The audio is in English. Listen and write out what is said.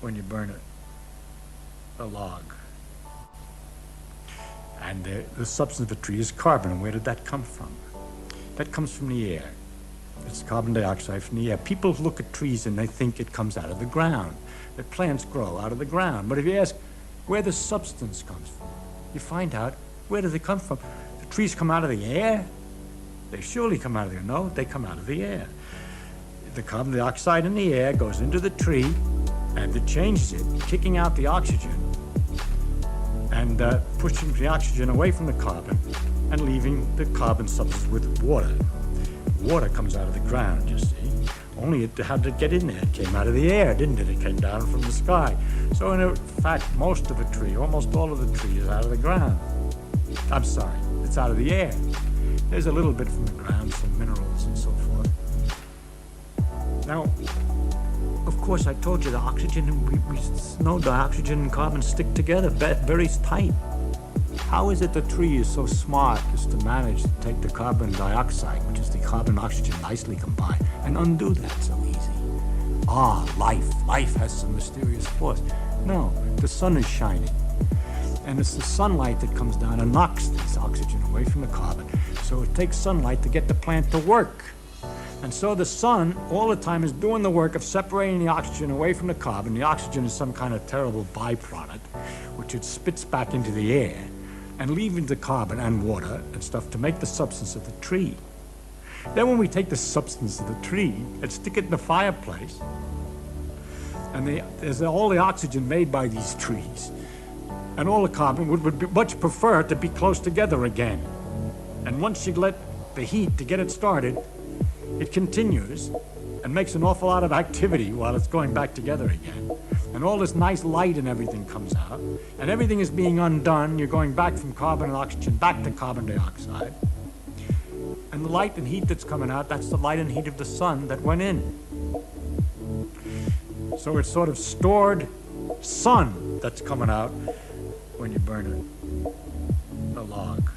when you burn a log. And the substance of a tree is carbon. And where did that come from? That comes from the air. It's carbon dioxide from the air. People look at trees and they think it comes out of the ground, that plants grow out of the ground. But if you ask where the substance comes from, you find out where do they come from. The trees come out of the air? They surely come out of the air. No, they come out of the air. The carbon dioxide in the air goes into the tree and it changes it, kicking out the oxygen and pushing the oxygen away from the carbon and leaving the carbon substance with water. Water comes out of the ground, you see. Only how did it get in there? It came out of the air, didn't it? It came down from the sky. So in fact, most of a tree, almost all of the tree is out of the ground. I'm sorry, it's out of the air. There's a little bit from the ground, some minerals and so forth. Now, of course, I told you the oxygen, we know the oxygen and carbon stick together very tight. How is it the tree is so smart as to manage to take the carbon dioxide, which is the carbon and oxygen nicely combined, and undo that so easy? Life. Life has some mysterious force. No, the sun is shining. And it's the sunlight that comes down and knocks this oxygen away from the carbon. So it takes sunlight to get the plant to work. And so the sun all the time is doing the work of separating the oxygen away from the carbon. The oxygen is some kind of terrible byproduct, which it spits back into the air, and leaving the carbon and water and stuff to make the substance of the tree. Then when we take the substance of the tree and stick it in the fireplace, and there's all the oxygen made by these trees, and all the carbon would much prefer to be close together again. And once you let the heat to get it started, it continues and makes an awful lot of activity while it's going back together again. And all this nice light and everything comes out, and everything is being undone. You're going back from carbon and oxygen back to carbon dioxide. And the light and heat that's coming out, that's the light and heat of the sun that went in. So it's sort of stored sun that's coming out when you burn a log.